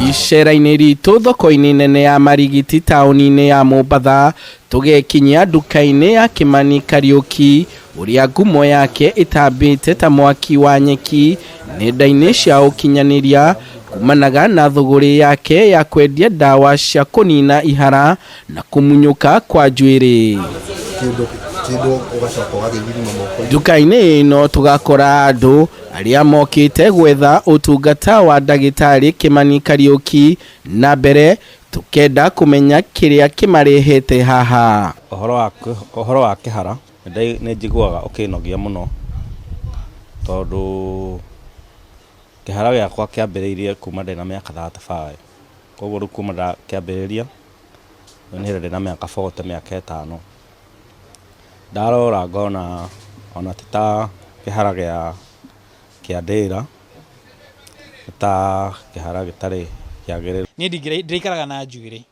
Icera-inĩ ritũ thoko-inĩ nene ya marigiti taũni-inĩ ya Mombasa tugekinyia nduka-inĩ ya Kimani Kariuki uria ngumo yake itambĩte ta mwaki wa nyeki nenda-inĩ cia ũkinyanĩria kumanaga na thogori yake ya kwendia ndawa cia kũnina ihara na kumunyuka kwa njuĩrĩ. Nduka-inĩ ĩno tugakora andũ arĩa mokĩte gwetha ũtungata wa ndagĩtarĩ Kimani Kariuki na mbere tukenda kumenya kĩrĩa kĩmarehete haha. Ũhoro wa KIHARA nĩ njiguaga ũkĩnogia mũno tondũ KIHARA gĩakwa kĩambĩrĩirie kuma ndĩ na mĩaka 35, koguo rĩu kuma kĩambĩrĩria nĩ ndĩ na mĩaka 40, mĩaka 5. Ndarora ngona ona ti ta KIHARA kĩa ndĩra ta KIHARA gĩtarĩ kĩagĩrĩru. Niĩ ndĩikaraga na njuĩrĩ,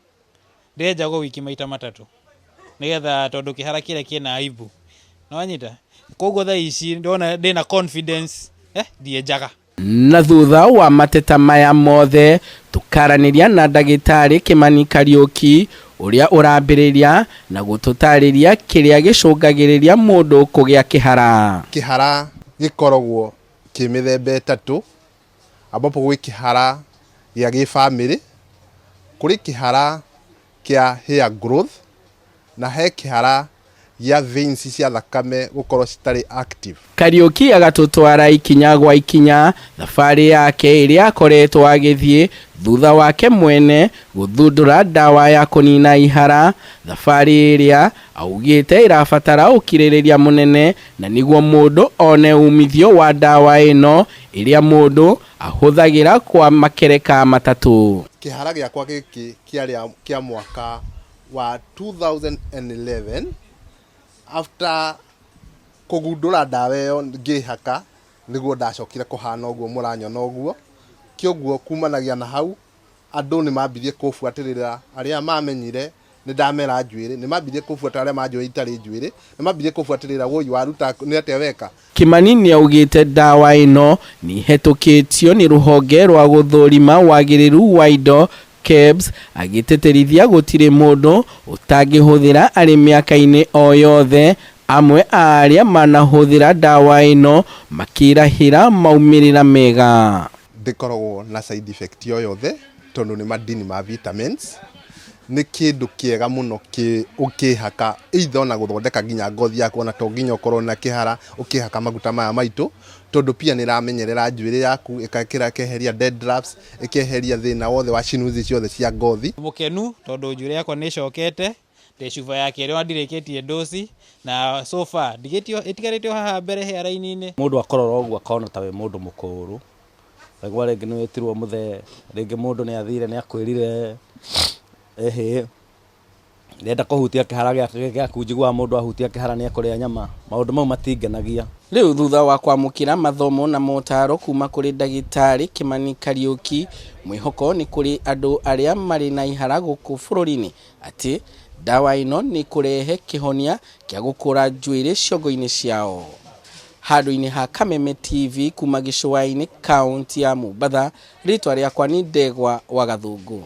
ndĩrenjagwo wiki maita 3 nigetha tondũ KIHARA kĩrĩa kĩna aibu nonyita, koguo thaa ici ndona ndĩna confidence ndienjaga. Na thutha wa mateta maya mothe tukaranĩria na ndagĩtarĩ Kimani Kariuki uria urambĩrĩria na gũtũtarĩria kĩrĩa gĩcũngagĩrĩria mũndũ kũgĩa KIHARA. KIHARA gĩkoragwo kĩ mĩthemba 3, ambapo gwĩ KIHARA gĩa gĩbamĩrĩ, kũrĩ KIHARA kĩa hair growth na he KIHARA ya veins cia thakame gũkorwo citarĩ active. Kariuki agatũtwara ikinya gwa ikinya thabarĩ yake ĩrĩa akoretwo agĩthiĩ thutha wake mwene gũthundũra ndawa ya kũnina ihara, thabarĩ ĩrĩa augĩte ĩrabatara ũkirĩrĩria mũnene na nĩguo mũndũ one umithio wa ndawa ĩno ĩrĩa mũndũ ahũthagĩra kwa makereka 3. KIHARA gĩakwa gĩkĩ kĩa mwaka wa 2011 after kugundura ndawa ĩyo ngĩhaka nĩguo ndacokire kũhana ũguo mũranyona ũguo. Kĩoguo kumanagia na hau andũ nĩ mambirie kũbuatĩrĩra, arĩa mamenyire nĩ ndamera njuĩrĩ nĩ mambirie kũbuata, arĩa manjũĩ itarĩ njuĩrĩ nĩ mambirie kũbuatĩrĩra woi waruta nĩ atĩa weka. Kimani nĩ augĩte ndawa ĩno nĩ hetũkĩtio nĩ rũhonge rwa gũthũrima wagĩrĩru wa indo KEBS, agĩtĩtĩrithia gũtirĩ mũndũ ũtangĩhũthĩra arĩ mĩaka-inĩ o yothe, amwe arĩa manahũthĩra ndawa ĩno makĩrahĩra maumĩrĩra mega. Ndĩkoragwo na side effect o yothe tondũ nĩ madini ma vitamins, nĩ kĩndũ kĩega mũno ũkĩhaka either na gũthondeka nginya ngothi yaku, ona to nginya ũkorwo na KIHARA ũkĩhaka maguta maya maitũ, tondũ pia nĩ ramenyerera njuĩrĩ yaku, ĩkeheria dandruffs, ĩkeheria thĩna wothe wa cinuzi ciothe cia ngothi. Mũkenu tondũ njuĩrĩ yakwa nĩ ĩcokete, ndĩcuba yake ĩrĩa ndirĩkĩtie dosi na so far ĩtigarĩte haha mbere hair-inĩ. Mũndũ akorora ũguo akona ta we mũndũ mũkũrũ, agwa rĩngĩ nĩ wĩtirwo mũthee, rĩngĩ mũndũ nĩ athire nĩ akwĩrire ndenda kũhutia KIHARA gĩaku, njiguaga mũndũ ahutia KIHARA nĩ ekũrĩa nyama. Maũndũ mau matingenagia. Rĩu thutha wa kwamũkĩra mathomo na motaro kuma kũrĩ ndagĩtarĩ Kimani Kariuki, mwĩhoko nĩ kũrĩ andũ arĩa marĩ na ihara gũkũ bũrũri-inĩ atĩ ndawa ĩno nĩ kũrehe kĩhonia kĩa gũkũra njuĩrĩ ciongo-inĩ ciao. Handũ-inĩ ha Kameme TV kuma gĩcũa-inĩ kaunti ya Mombasa, rĩtwa rĩakwa nĩ NDEWA wa Gathũngũ.